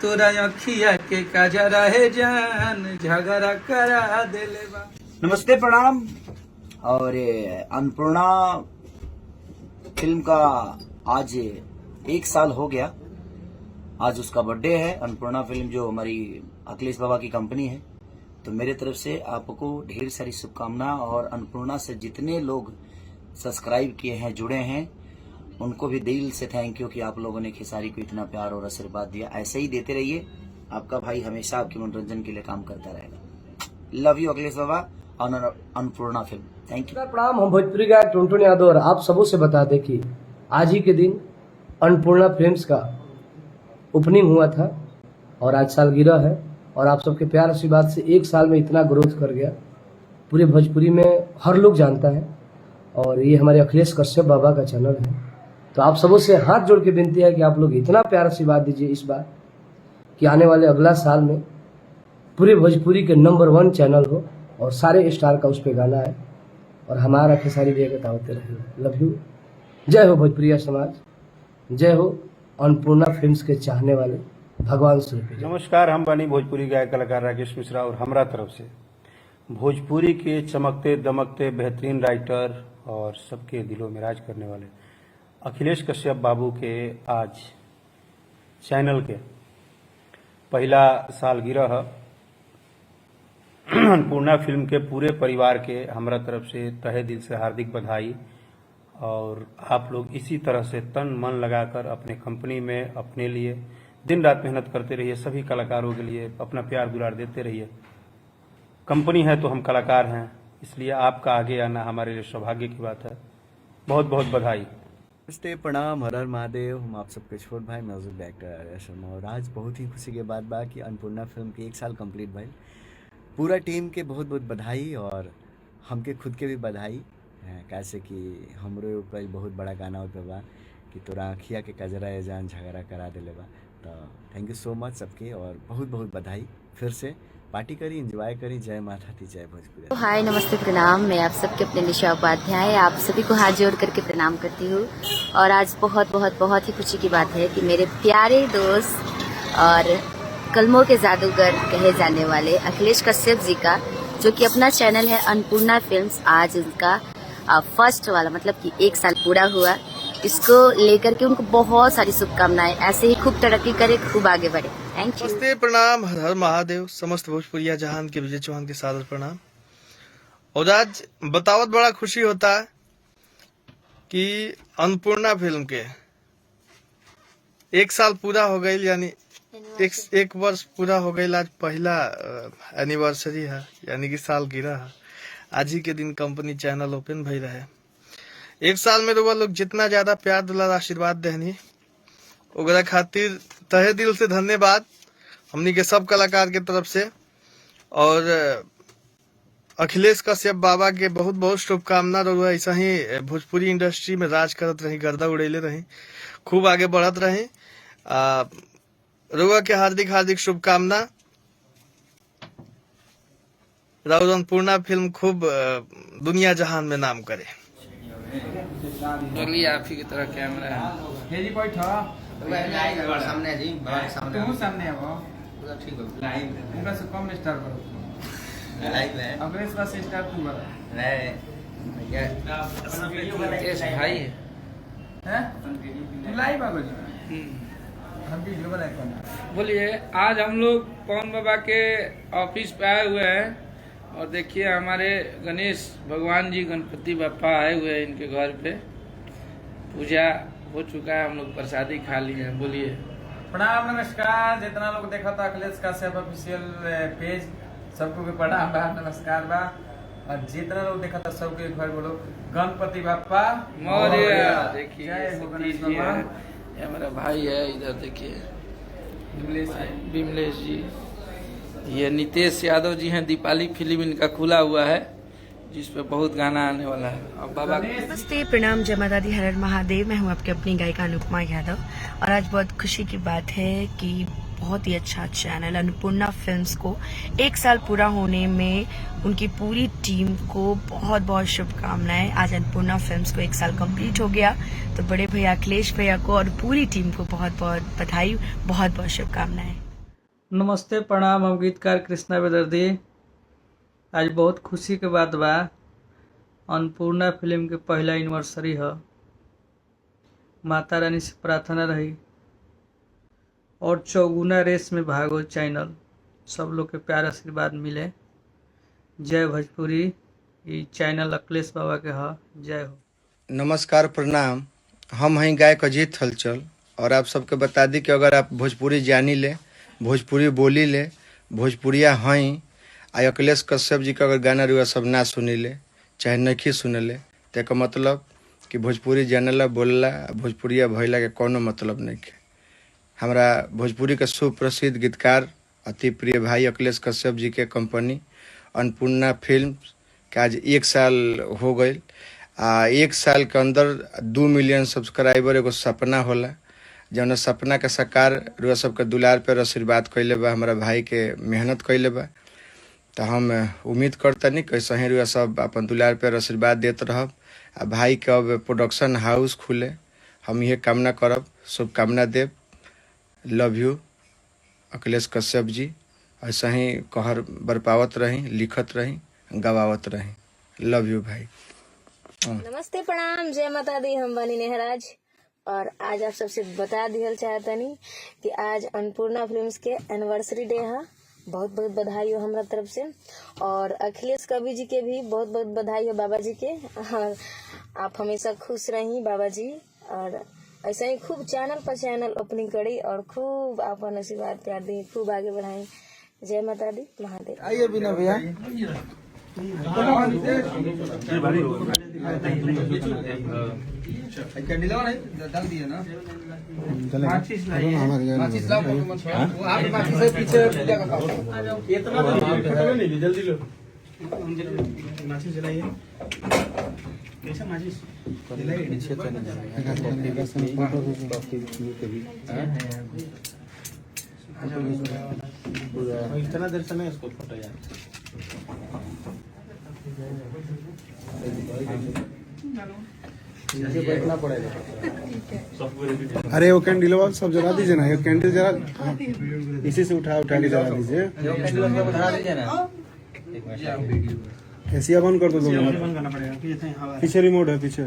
तोरा अखिया के काजरा है जान झगड़ा करा देले बा। नमस्ते, प्रणाम। और अन्नपूर्णा फिल्म का आज 1 साल हो गया। आज उसका बर्थडे है। अन्नपूर्णा फिल्म जो हमारी अखिलेश बाबा की कंपनी है, तो मेरे तरफ से आपको ढेर सारी शुभकामना। और अन्नपूर्णा से जितने लोग सब्सक्राइब किए हैं, जुड़े हैं, उनको भी दिल से थैंक यू कि आप लोगों ने खेसारी को इतना प्यार और आशीर्वाद दिया। ऐसे ही देते रहिए। आपका भाई हमेशा आपके मनोरंजन के लिए काम करता रहेगा। लव यू अखिलेश बाबा और अन्नपूर्णा फिल्म। Thank you. प्रणाम। हम भोजपुरी गायक टुनटुन यादव और आप सबों से बता दें कि आज ही के दिन अन्नपूर्णा फिल्म्स का ओपनिंग हुआ था और आज सालगिरह है। और आप सबके प्यार आशीर्वाद से 1 साल में इतना ग्रोथ कर गया, पूरे भोजपुरी में हर लोग जानता है। और ये हमारे अखिलेश कश्यप बाबा का चैनल है। तो आप सबों से हाथ जोड़ के विनती है कि आप लोग इतना प्यार आशीर्वाद दीजिए इस बार कि आने वाले अगला साल में पूरे भोजपुरी के नंबर 1 चैनल हो और सारे स्टार का उस पर गाना है और हमारा खेसारी भैया का होते रहे। Love you. जय हो भोजपुरिया समाज, जय हो अन्नपूर्णा फिल्म्स के चाहने वाले भगवान स्वरूप। नमस्कार, हम बनी भोजपुरी गायक कलाकार राकेश मिश्रा और हमरा तरफ से भोजपुरी के चमकते दमकते बेहतरीन राइटर और सबके दिलों में राज करने वाले अखिलेश कश्यप बाबू के आज चैनल के पहला सालगिरह अन्नपूर्णा फिल्म के पूरे परिवार के हमरा तरफ से तहे दिल से हार्दिक बधाई। और आप लोग इसी तरह से तन मन लगाकर अपने कंपनी में अपने लिए दिन रात मेहनत करते रहिए। सभी कलाकारों के लिए अपना प्यार दुलार देते रहिए। कंपनी है तो हम कलाकार हैं, इसलिए आपका आगे आना हमारे लिए सौभाग्य की बात है। बहुत बहुत बधाई। नमस्ते, प्रणाम, हर हर महादेव। हम आप सबके छोट भाई म्यूजिक डायरेक्टर आर्या शर्मा। और आज बहुत ही खुशी के बात बा कि अन्नपूर्णा फिल्म के 1 साल कंप्लीट भइल। पूरा टीम के बहुत बहुत बधाई और हमके खुद के भी बधाई। कैसे कि हमरे ऊपर बहुत बड़ा गाना पे बा कि तोरा अखिया के कजरा ए जान झगड़ा करा देले बा। तो थैंक यू सो मच सबके और बहुत बहुत बधाई। फिर से पार्टी करी, एंजॉय करी। जय माता दी, जय भोजपुरी। हाय, नमस्ते, प्रणाम। मैं आप सबके अपने निशा उपाध्याय आप सभी को हाथ जोड़ करके प्रणाम करती हूँ। और आज बहुत बहुत बहुत ही खुशी की बात है कि मेरे प्यारे दोस्त और कलमों के जादूगर कहे जाने वाले अखिलेश कश्यप जी का, जो कि अपना चैनल है अन्नपूर्णा फिल्म्स, आज उनका फर्स्ट वाला मतलब कि 1 साल पूरा हुआ। इसको लेकर के उनको बहुत सारी शुभकामनाएं। ऐसे ही खूब तरक्की करे, खूब आगे बढ़े। Thank you. नमस्ते, प्रणाम, हर हर महादेव। समस्त भोजपुरिया जहान के विजय चौहान के सादर प्रणाम। और आज बतावत बड़ा खुशी होता है कि अन्नपूर्णा फिल्म के 1 साल पूरा हो गई, यानी एक वर्ष पूरा हो गई। आज पहला एनिवर्सरी है, यानी कि सालगिरह है। आज ही के दिन कंपनी चैनल ओपन भई रहे। 1 साल में लोग जितना ज्यादा प्यार दुलार आशीर्वाद देहनी, ओकरा खातिर तहे दिल से धन्यवाद हमनी के सब कलाकार के तरफ से। और अखिलेश कश्यप बाबा के बहुत बहुत शुभकामना। रहुआ ऐसा ही भोजपुरी इंडस्ट्री में राज करत रही, गर्दा उड़ेले रही, खूब आगे बढ़त रही। रहुआ के हार्दिक हार्दिक शुभकामना। राउर अन्नपूर्णा फिल्म खूब दुनिया जहान में नाम करे। अगली आप ही की तरह कैमरा है जी। बैठो सामने जी, सामने तू सामने है वो पूरा ठीक हो। लाइव है, उनका से कम स्टार करो। लाइव है, अखिलेश का से स्टार तू बता रे भैया। तेज भाई है तू लाइव आ गई। हम वीडियो बनाए। बोलिए, आज हम लोग पवन बाबा के ऑफिस पे आए हुए हैं और देखिए हमारे गणेश भगवान जी, गणपति बापा आए हुए हैं इनके घर पे। पूजा हो चुका है, हम लोग प्रसादी खा लिए हैं। बोलिए प्रणाम, नमस्कार। जितना लोग देखा था अखिलेश कश्यप ऑफिशियल पेज, सबको भी प्रणाम बा, नमस्कार बा। और जितना लोग देखा था सबके एक बार बोलो गणपति बापा मौर्य। देखिए गणेश जी बाबा। ये हमारा भाई है, इधर देखिए विमलेश जी। ये नितेश यादव जी हैं। दीपाली फिल्म इनका खुला हुआ है, जिस पे बहुत गाना आने वाला है। अब बाबा नमस्ते, प्रणाम, जय माता दी, हर हर महादेव। मैं हूं आपके अपनी गायिका अनुपमा यादव। और आज बहुत खुशी की बात है कि बहुत ही अच्छा चैनल अन्नपूर्णा फिल्म्स को 1 साल पूरा होने में उनकी पूरी टीम को बहुत बहुत शुभकामनाएं। आज अन्नपूर्णा फिल्म्स को 1 साल कंप्लीट हो गया, तो बड़े भैया अखिलेश भैया को और पूरी टीम को बहुत बहुत बधाई, बहुत बहुत शुभकामनाएं। नमस्ते प्रणाम, हम गीतकार कृष्णा बेदर्दी। आज बहुत खुशी के बात बा, अन्नपूर्णा फिल्म के पहला एनिवर्सरी है। माता रानी से प्रार्थना रही और चौगुना रेस में भागो चैनल, सब लोग के प्यार आशीर्वाद मिले। जय भोजपुरी। ये चैनल अखिलेश बाबा के है। जय हो। नमस्कार प्रणाम, हम हैं गायक अजीत हलचल और आप सबके बता दी कि अगर आप भोजपुरी जानी ले, भोजपुरी बोली ले, भोजपुरिया हैं आ अखिलेश कश्यप जी का अगर गाना रुआ सब ना सुनी ले चाहे नहीं सुने ले तो का मतलब कि भोजपुरी जानेला बोलला भोजपुरिया भैला के कोनो मतलब नहीं है। हमारा भोजपुरी का सुप्रसिद्ध गीतकार अति प्रिय भाई अखिलेश कश्यप जी के कंपनी अन्नपूर्णा फिल्म का आज 1 साल हो गई। 1 साल के अंदर 2 मिलियन सब्सक्राइबर एगो सपना होला, जौन सपना के साकार रुआ सबके दुलार पर आशीर्वाद कैले बा, हमारा भाई के मेहनत कैले बा। तो हम उम्मीद करतनी कैसे ही रुआ सब अपन दुलार पर आशीर्वाद देते रहब। आ भाई के अब प्रोडक्शन हाउस खुले, हम ये कामना करब, शुभकामना देव। Love you Akhilesh Kashyap ji. ऐसा ही कहर बरपावत रही, लिखत रही, गवावत रही। लव यू भाई। नमस्ते प्रणाम, जय माता दी। हम बनी नेहराज और आज आप सबसे बता दिया चाहतनी कि आज अन्नपूर्णा फिल्म्स के एनिवर्सरी डे है। बहुत बहुत बधाई हो हमारा तरफ से और अखिलेश कवि जी के भी बहुत बहुत बधाई हो बाबा जी के। और आप हमेशा खुश रही बाबा जी और ऐसा ही खूब चैनल पर चैनल ओपनिंग करी और खूब अपन आशीर्वाद प्यार दी, खूब आगे बढ़ाई। जय माता दी, महादेव। आइए बिना भैया कैंडल डाल दिए ना, माचिस लाइए, माचिस लाओ, वो आप माचिस से पीछे पूजा का काम इतना फोटो नहीं, जल्दी लो माचिस जलाइए। कैसा माचिस जलाइए नीचे तो नहीं इतना देर से नहीं इसको फोटो यार। बैठना पड़ेगा। अरे वो कैंडल सब जला दीजिए ना, ये कैंडल जला इसी से उठा के जला दीजिए। एसिया बंद कर दो, 2 मिनट पीछे रिमोट है, पीछे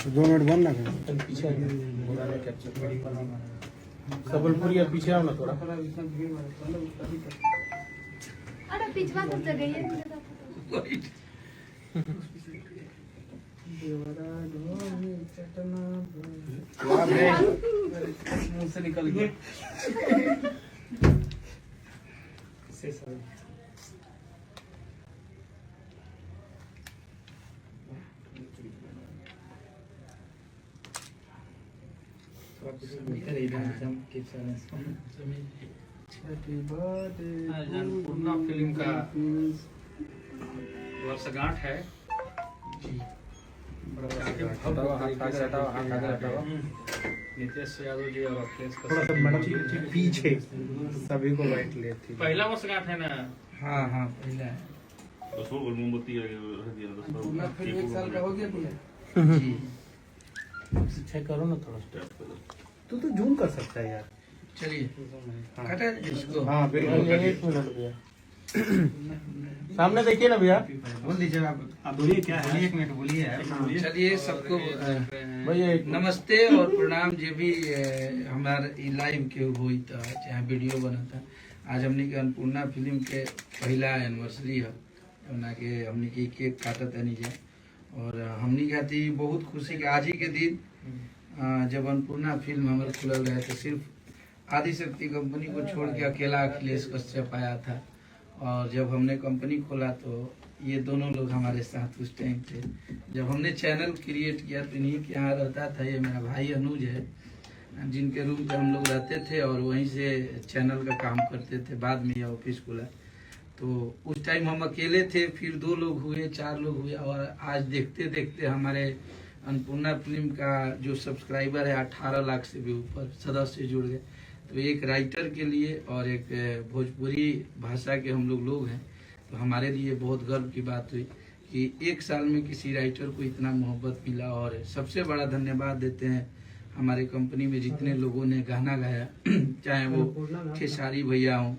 2 मिनट बंद ना करें। सबलपुरी पीछे आओ ना थोड़ा। अरे पिछवा तो जगह है। मुंह से निकल गया। अन्नपूर्णा फिल्म का वर्षगांठ है। नितेश यादव जी और अखिलेश पीछे सभी को बैठ लेती। पहला वर्षगांठ है ना? हाँ हाँ पहला है। अन्नपूर्णा फिल्म 1 साल का हो गया पूरा जी। चेक करो ना थोड़ा, तू तो जूम कर सकता है यार। चलिए काटा इसको। हाँ बिल्कुल, 1 मिनट भैया सामने देखिए ना भैया, बोल दीजिए आप बोलिए क्या है। 1 मिनट बोलिए। चलिए सबको भैया नमस्ते और प्रणाम। जो भी हमारे लाइव के हुई था चाहे वीडियो बना था, आज हमने के अन्नपूर्णा फिल्म के पहला एनिवर्सरी है, के हमने की केक काटा था नीचे और हमने कहती बहुत खुशी के आज ही के दिन जब अन्नपूर्णा फिल्म हमारे खुलल रहे तो सिर्फ आदिशक्ति कंपनी को छोड़ के अकेला अखिलेश कश्यप आया था। और जब हमने कंपनी खोला तो ये दोनों लोग हमारे साथ उस टाइम थे। जब हमने चैनल क्रिएट किया तो इन्हीं के यहाँ रहता था, ये मेरा भाई अनुज है जिनके रूम पे हम लोग रहते थे और वहीं से चैनल का काम करते थे। बाद में ये ऑफिस खुला तो उस टाइम हम अकेले थे, फिर 2 लोग हुए, 4 लोग हुए और आज देखते देखते हमारे अन्नपूर्णा फिल्म का जो सब्सक्राइबर है 18 लाख से भी ऊपर सदस्य जुड़ गए। तो एक राइटर के लिए और एक भोजपुरी भाषा के हम लोग हैं तो हमारे लिए बहुत गर्व की बात हुई कि 1 साल में किसी राइटर को इतना मोहब्बत मिला। और सबसे बड़ा धन्यवाद देते हैं हमारे कंपनी में जितने लोगों ने गाना गाया, चाहे वो खेसारी भैया हो,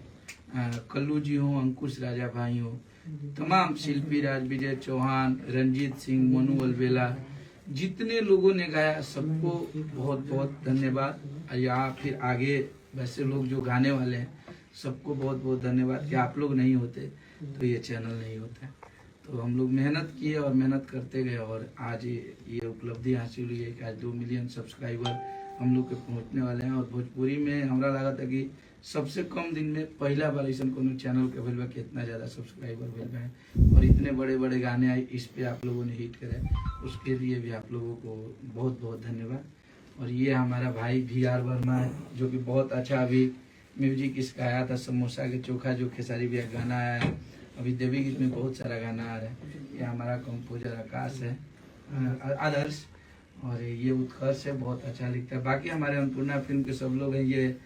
कल्लू जी हो, अंकुश राजा भाई हो, तमाम शिल्पी राज, विजय चौहान, रंजीत सिंह, मनु अलबेला, जितने लोगों ने गाया सबको बहुत बहुत धन्यवाद। या फिर आगे वैसे लोग जो गाने वाले हैं सबको बहुत बहुत धन्यवाद कि आप लोग नहीं होते तो ये चैनल नहीं होता है। तो हम लोग मेहनत किए और मेहनत करते गए और आज ये उपलब्धि हासिल हुई है कि आज 2 मिलियन सब्सक्राइबर हम लोग के पहुंचने वाले हैं। और भोजपुरी में हमारा लगा था कि सबसे कम दिन में पहला बार ऐसा कोनो चैनल के भेल कि इतना ज़्यादा सब्सक्राइबर भेल है और इतने बड़े बड़े गाने आए, इस पे आप लोगों ने हिट करे, उसके लिए भी आप लोगों को बहुत बहुत धन्यवाद। और ये हमारा भाई VR वर्मा है जो कि बहुत अच्छा अभी म्यूजिक इसका आया था, समोसा के चोखा जो खेसारी भैया गाना आया है, अभी देवी गीत में बहुत सारा गाना आ रहा है। ये हमारा कंपोजर आकाश है, आदर्श, और ये उत्कर्ष है, बहुत अच्छा लिखता है। बाकी हमारे अन्नपूर्णा फिल्म के सब लोग हैं, ये